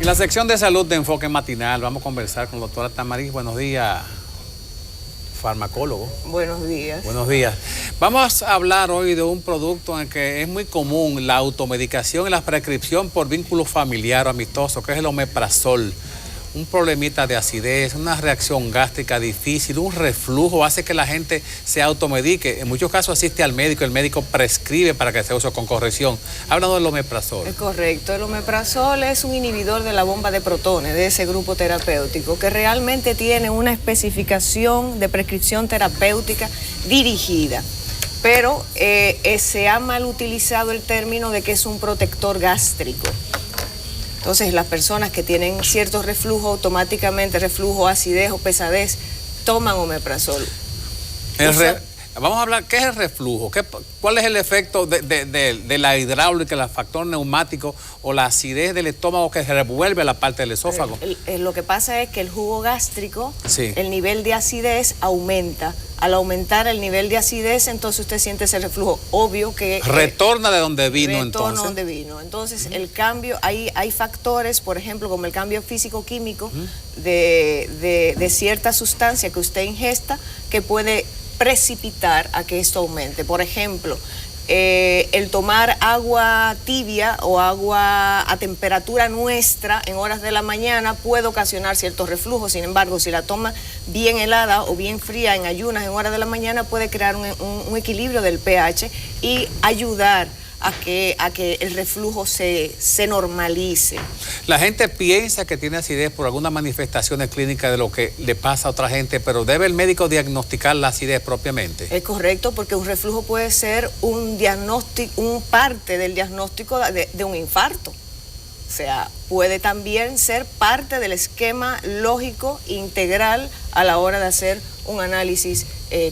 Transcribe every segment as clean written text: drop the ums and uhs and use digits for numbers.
En la sección de salud de Enfoque Matinal vamos a conversar con la doctora Tamariz. Buenos días, farmacólogo. Buenos días. Buenos días. Vamos a hablar hoy de un producto en el que es muy común la automedicación y la prescripción por vínculo familiar o amistoso, que es el omeprazol. Un problemita de acidez, una reacción gástrica difícil, un reflujo, hace que la gente se automedique. En muchos casos asiste al médico, el médico prescribe para que se use con corrección. Hablando del omeprazol. Es correcto, el omeprazol es un inhibidor de la bomba de protones, de ese grupo terapéutico, que realmente tiene una especificación de prescripción terapéutica dirigida. Pero se ha mal utilizado el término de que es un protector gástrico. Entonces, las personas que tienen cierto reflujo, automáticamente reflujo, acidez o pesadez, toman omeprazol. Vamos a hablar, ¿qué es el reflujo? ¿Cuál es el efecto de la hidráulica, el factor neumático o la acidez del estómago que se revuelve a la parte del esófago? Lo que pasa es que el jugo gástrico, sí, el nivel de acidez aumenta. Al aumentar el nivel de acidez, entonces usted siente ese reflujo. Obvio que... retorna de donde vino, retorna donde vino. Entonces, el cambio, hay factores, por ejemplo, como el cambio físico-químico de cierta sustancia que usted ingesta que puede precipitar a que esto aumente. Por ejemplo, el tomar agua tibia o agua a temperatura nuestra en horas de la mañana puede ocasionar ciertos reflujos. Sin embargo, si la toma bien helada o bien fría en ayunas en horas de la mañana, puede crear un equilibrio del pH y ayudar a que el reflujo se normalice. La gente piensa que tiene acidez por algunas manifestaciones clínicas de lo que le pasa a otra gente, pero ¿debe el médico diagnosticar la acidez propiamente? Es correcto, porque un reflujo puede ser un parte del diagnóstico de un infarto. O sea, puede también ser parte del esquema lógico integral a la hora de hacer un análisis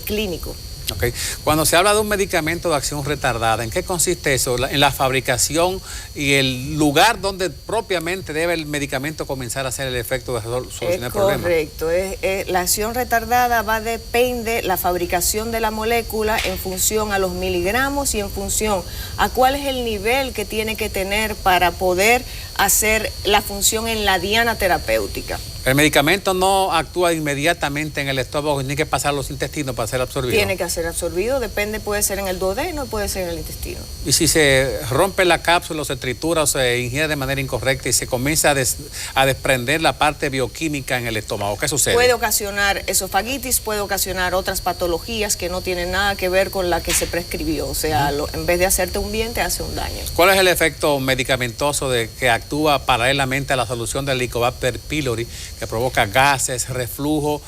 clínico. Okay. Cuando se habla de un medicamento de acción retardada, ¿en qué consiste eso? En la fabricación y el lugar donde propiamente debe el medicamento comenzar a hacer el efecto de solucionar el problema. Correcto. La acción retardada depende la fabricación de la molécula en función a los miligramos y en función a cuál es el nivel que tiene que tener para poder hacer la función en la diana terapéutica. El medicamento no actúa inmediatamente en el estómago, ni que pasar a los intestinos para ser absorbido. Tiene que ser absorbido, depende, puede ser en el duodeno y puede ser en el intestino. Y si se rompe la cápsula, o se tritura o se ingiere de manera incorrecta y se comienza a desprender la parte bioquímica en el estómago, ¿qué sucede? Puede ocasionar esofagitis, puede ocasionar otras patologías que no tienen nada que ver con la que se prescribió. O sea, en vez de hacerte un bien, te hace un daño. ¿Cuál es el efecto medicamentoso que actúa paralelamente a la solución del Helicobacter pylori, que provoca gases, reflujo,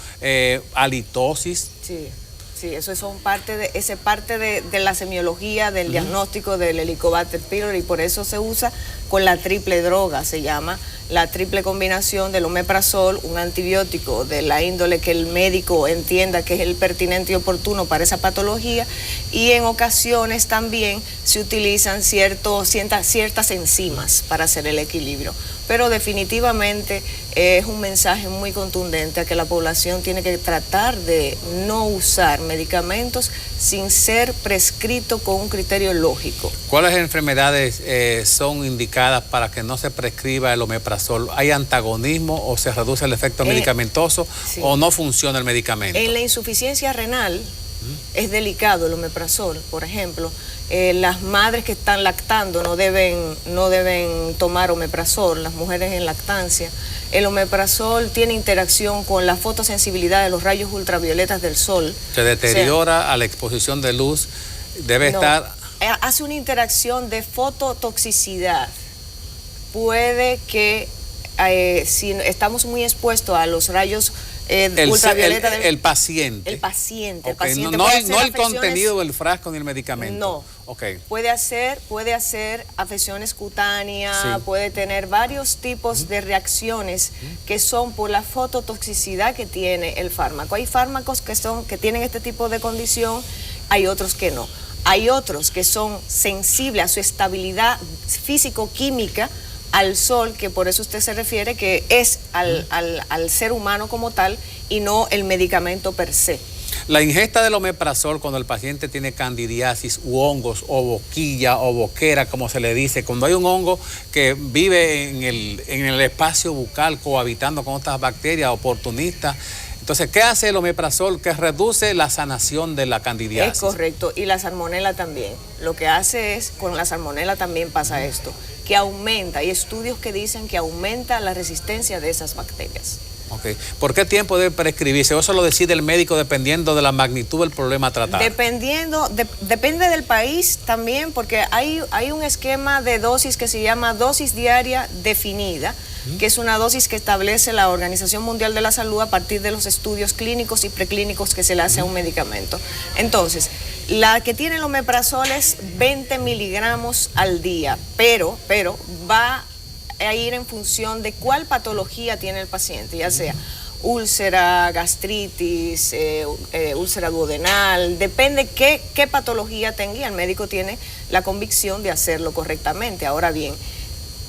halitosis? Sí, eso son parte de la semiología del diagnóstico del Helicobacter pylori, y por eso se usa con la triple droga, se llama la triple combinación del omeprazol, un antibiótico de la índole que el médico entienda que es el pertinente y oportuno para esa patología, y en ocasiones también se utilizan ciertas enzimas para hacer el equilibrio. Pero definitivamente es un mensaje muy contundente a que la población tiene que tratar de no usar medicamentos sin ser prescrito con un criterio lógico. ¿Cuáles enfermedades son indicadas para que no se prescriba el omeprazol? ¿Hay antagonismo o se reduce el efecto medicamentoso o no funciona el medicamento? En la insuficiencia renal es delicado el omeprazol, por ejemplo. Las madres que están lactando no deben tomar omeprazol, las mujeres en lactancia. El omeprazol tiene interacción con la fotosensibilidad de los rayos ultravioletas del sol. Se deteriora a la exposición de luz, estar... Hace una interacción de fototoxicidad. Puede que si estamos muy expuestos a los rayos ultravioleta el paciente. El paciente. Okay. El paciente no el contenido del frasco ni el medicamento. No. Okay. Puede hacer afecciones cutáneas, puede tener varios tipos de reacciones que son por la fototoxicidad que tiene el fármaco. Hay fármacos que tienen este tipo de condición, hay otros que no. Hay otros que son sensibles a su estabilidad físico-química, al sol, que por eso usted se refiere que es al ser humano como tal y no el medicamento per se. La ingesta del omeprazol cuando el paciente tiene candidiasis u hongos o boquilla o boquera, como se le dice, cuando hay un hongo que vive en el espacio bucal cohabitando con otras bacterias oportunistas. Entonces, ¿qué hace el omeprazol? Que reduce la sanación de la candidiasis. Es correcto, y la salmonela también. Lo que hace es, con la salmonela también pasa esto, que aumenta, hay estudios que dicen que aumenta la resistencia de esas bacterias. Okay. ¿Por qué tiempo debe prescribirse? ¿Eso lo decide el médico dependiendo de la magnitud del problema a tratar? Depende del país también, porque hay un esquema de dosis que se llama dosis diaria definida, que es una dosis que establece la Organización Mundial de la Salud a partir de los estudios clínicos y preclínicos que se le hace a un medicamento. Entonces, la que tiene el omeprazol es 20 miligramos al día, pero va a ir en función de cuál patología tiene el paciente, ya sea úlcera, gastritis, úlcera duodenal, depende qué patología tenga, y el médico tiene la convicción de hacerlo correctamente. Ahora bien,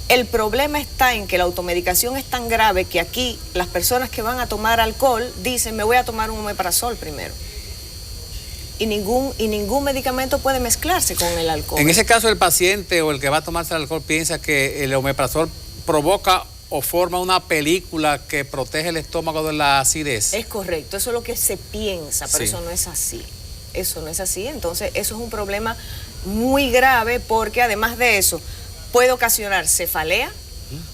el problema está en que la automedicación es tan grave que aquí las personas que van a tomar alcohol dicen, me voy a tomar un omeprazol primero. Y ningún medicamento puede mezclarse con el alcohol. En ese caso, el paciente o el que va a tomarse el alcohol piensa que el omeprazol provoca o forma una película que protege el estómago de la acidez. Es correcto, eso es lo que se piensa, pero sí, eso no es así. Eso no es así, entonces eso es un problema muy grave, porque además de eso puede ocasionar cefalea,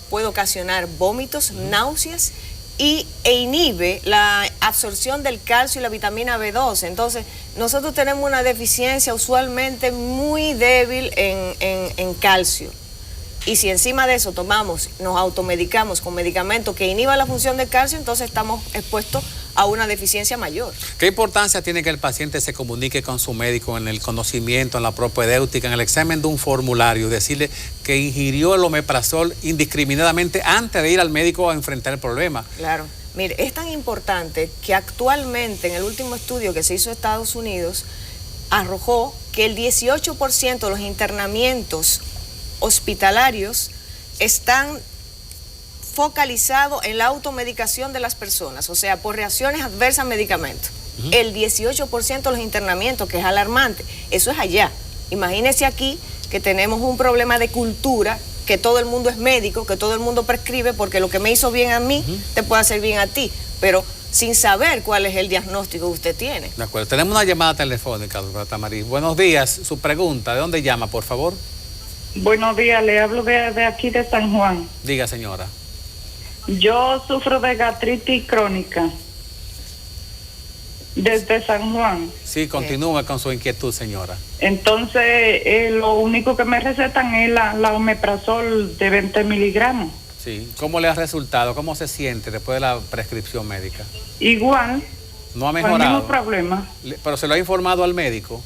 puede ocasionar vómitos, náuseas, e inhibe la absorción del calcio y la vitamina B12. Entonces, nosotros tenemos una deficiencia usualmente muy débil en calcio. Y si encima de eso nos automedicamos con medicamentos que inhiban la función del calcio, entonces estamos expuestos a una deficiencia mayor. ¿Qué importancia tiene que el paciente se comunique con su médico en el conocimiento, en la propedéutica, en el examen de un formulario, decirle que ingirió el omeprazol indiscriminadamente antes de ir al médico a enfrentar el problema? Claro. Mire, es tan importante que actualmente en el último estudio que se hizo en Estados Unidos arrojó que el 18% de los internamientos hospitalarios están focalizados en la automedicación de las personas, o sea, por reacciones adversas a medicamentos. El 18% de los internamientos, que es alarmante, eso es allá. Imagínese aquí que tenemos un problema de cultura, que todo el mundo es médico, que todo el mundo prescribe, porque lo que me hizo bien a mí te puede hacer bien a ti, pero sin saber cuál es el diagnóstico que usted tiene. De acuerdo, tenemos una llamada telefónica, doctora Tamariz. Buenos días, su pregunta, ¿de dónde llama, por favor? Buenos días, le hablo de aquí de San Juan. Diga, señora. Yo sufro de gastritis crónica desde San Juan. Sí, continúa con su inquietud, señora. Entonces, lo único que me recetan es la omeprazol de 20 miligramos. Sí, ¿cómo le ha resultado? ¿Cómo se siente después de la prescripción médica? Igual. ¿No ha mejorado? No hay ningún problema. ¿Pero se lo ha informado al médico?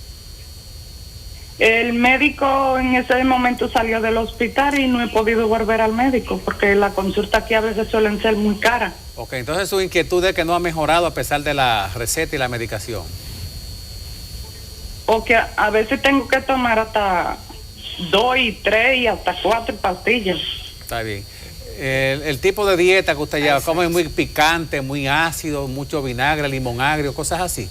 El médico en ese momento salió del hospital y no he podido volver al médico porque la consulta aquí a veces suelen ser muy caras. Ok, entonces su inquietud es que no ha mejorado a pesar de la receta y la medicación. Porque a veces tengo que tomar hasta 2 y 3 y hasta 4 pastillas. Está bien. El tipo de dieta que usted lleva, ¿cómo es? Muy picante, muy ácido, mucho vinagre, limón agrio, cosas así.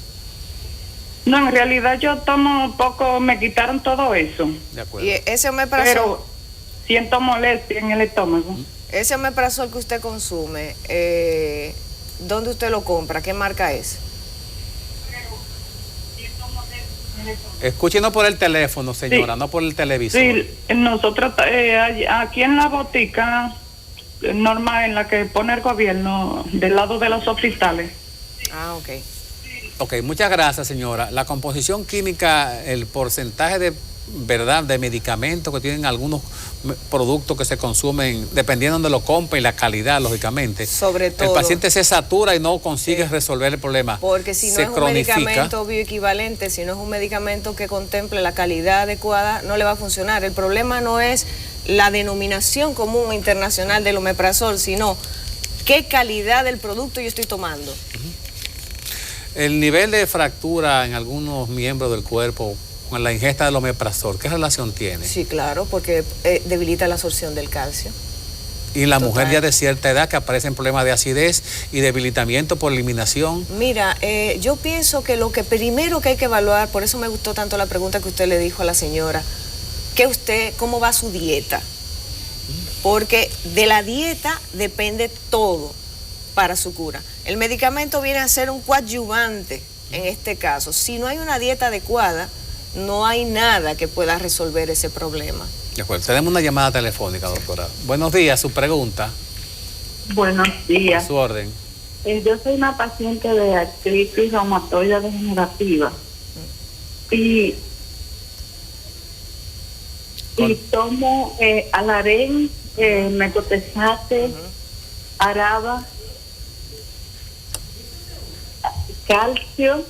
No, en realidad yo tomo poco, me quitaron todo eso. De acuerdo. Y ese omeprazol, pero siento molestia en el estómago. ese omeprazol que usted consume, ¿dónde usted lo compra? ¿Qué marca es? Escúchenos por el teléfono, señora, sí, no por el televisor. Sí, nosotros aquí en la botica normal, en la que pone el gobierno, del lado de los hospitales. Ah, ok. Ok, muchas gracias, señora. La composición química, el porcentaje de medicamentos que tienen algunos productos que se consumen, dependiendo de donde lo compre y la calidad, lógicamente. Sobre todo. El paciente se satura y no consigue resolver el problema. Porque si no es un medicamento bioequivalente, si no es un medicamento que contemple la calidad adecuada, no le va a funcionar. El problema no es la denominación común internacional del omeprazol, sino qué calidad del producto yo estoy tomando. El nivel de fractura en algunos miembros del cuerpo con la ingesta del omeprazol, ¿qué relación tiene? Sí, claro, porque debilita la absorción del calcio. Y en la Total. mujer ya de cierta edad que aparecen problemas de acidez y debilitamiento por eliminación. Mira, yo pienso que lo que primero que hay que evaluar, por eso me gustó tanto la pregunta que usted le dijo a la señora, ¿cómo va su dieta? Porque de la dieta depende todo para su cura. El medicamento viene a ser un coadyuvante en este caso. Si no hay una dieta adecuada, no hay nada que pueda resolver ese problema. De acuerdo. Tenemos una llamada telefónica, doctora. Buenos días, su pregunta. Buenos días. A su orden. Yo soy una paciente de artritis reumatoide degenerativa y tomo Alarén, Metotresate, Araba, calcio,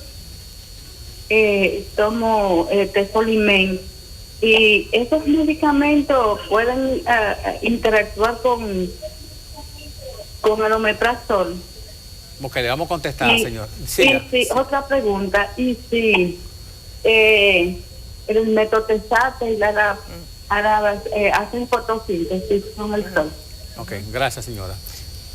tomo Tefolimen, y esos medicamentos pueden interactuar con el omeprazol. Ok, le vamos a contestar, señor. Sí, otra pregunta. ¿Y si el Metotresate y la Araba hacen fotosíntesis con el sol? Ok, gracias, señora.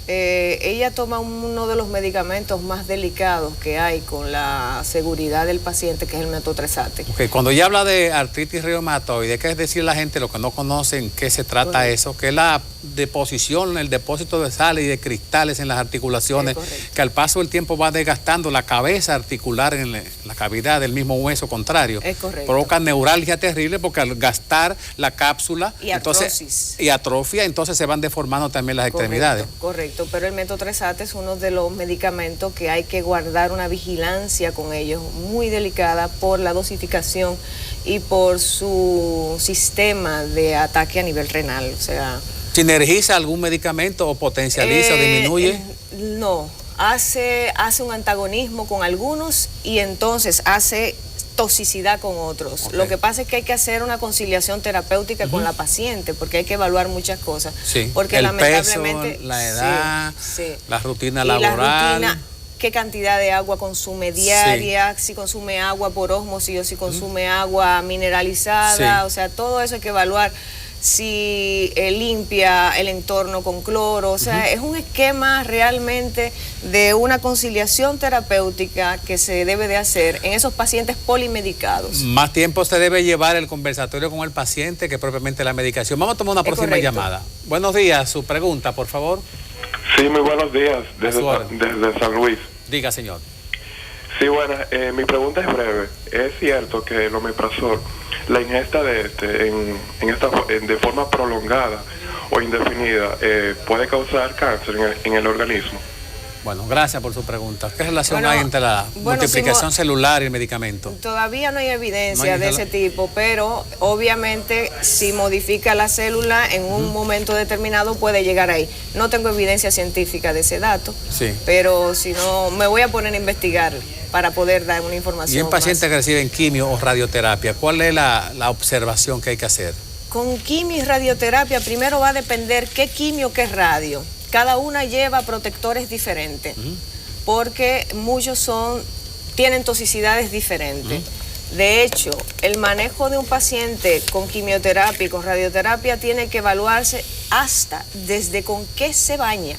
Ella toma uno de los medicamentos más delicados que hay con la seguridad del paciente, que es el Metotresate. Okay, cuando ella habla de artritis reumatoide, ¿qué es decir a la gente, los que no conocen, qué se trata eso? Que es la deposición, el depósito de sales y de cristales en las articulaciones, que al paso del tiempo va desgastando la cabeza articular en la cavidad del mismo hueso contrario. Es correcto. Provoca neuralgia terrible porque al gastar la cápsula y artrosis. y atrofia, entonces se van deformando también las extremidades. Correcto, pero el Metotresate es uno de los medicamentos que hay que guardar una vigilancia con ellos muy delicada por la dosificación y por su sistema de ataque a nivel renal. O sea, ¿sinergiza algún medicamento o potencializa o disminuye? No, hace un antagonismo con algunos y entonces hace toxicidad con otros. Okay. Lo que pasa es que hay que hacer una conciliación terapéutica con la paciente, porque hay que evaluar muchas cosas. Sí, porque el lamentablemente peso, la edad, sí. la rutina Y laboral. la rutina, qué cantidad de agua consume diaria, si consume agua por ósmosis o si consume agua mineralizada, o sea, todo eso hay que evaluar. Si limpia el entorno con cloro, o sea, es un esquema realmente de una conciliación terapéutica que se debe de hacer en esos pacientes polimedicados. Más tiempo se debe llevar el conversatorio con el paciente que propiamente la medicación. Vamos a tomar una próxima llamada. Buenos días, su pregunta, por favor. Sí, muy buenos días, desde San Luis. Diga, señor. Sí, bueno, mi pregunta es breve. ¿Es cierto que el omeprazol, la ingesta de de forma prolongada o indefinida, puede causar cáncer en el organismo? Bueno, gracias por su pregunta. ¿Qué relación hay entre la multiplicación celular y el medicamento? Todavía no hay evidencia de ese tipo, pero obviamente si modifica la célula en un momento determinado puede llegar ahí. No tengo evidencia científica de ese dato, pero si no, me voy a poner a investigar para poder dar una información. Y en pacientes que reciben quimio o radioterapia, ¿cuál es la observación que hay que hacer? Con quimio y radioterapia primero va a depender qué quimio, qué radio. Cada una lleva protectores diferentes, porque muchos tienen toxicidades diferentes. De hecho, el manejo de un paciente con quimioterapia y con radioterapia tiene que evaluarse desde con qué se baña,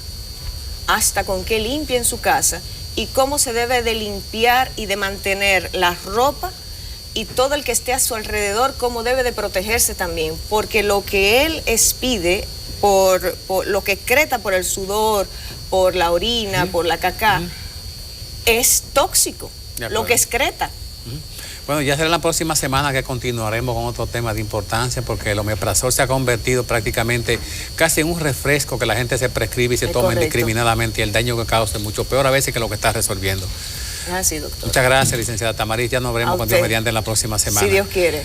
hasta con qué limpia en su casa y cómo se debe de limpiar y de mantener la ropa y todo el que esté a su alrededor, cómo debe de protegerse también, porque lo que él expide por lo que excreta por el sudor, por la orina, por la caca, es tóxico, lo que excreta. Bueno, ya será la próxima semana que continuaremos con otro tema de importancia, porque el omeprazol se ha convertido prácticamente casi en un refresco que la gente se prescribe y se toma indiscriminadamente, y el daño que causa es mucho peor a veces que lo que está resolviendo. Así, doctor. Muchas gracias, licenciada Tamariz. Ya nos veremos con Dios mediante en la próxima semana. Si Dios quiere.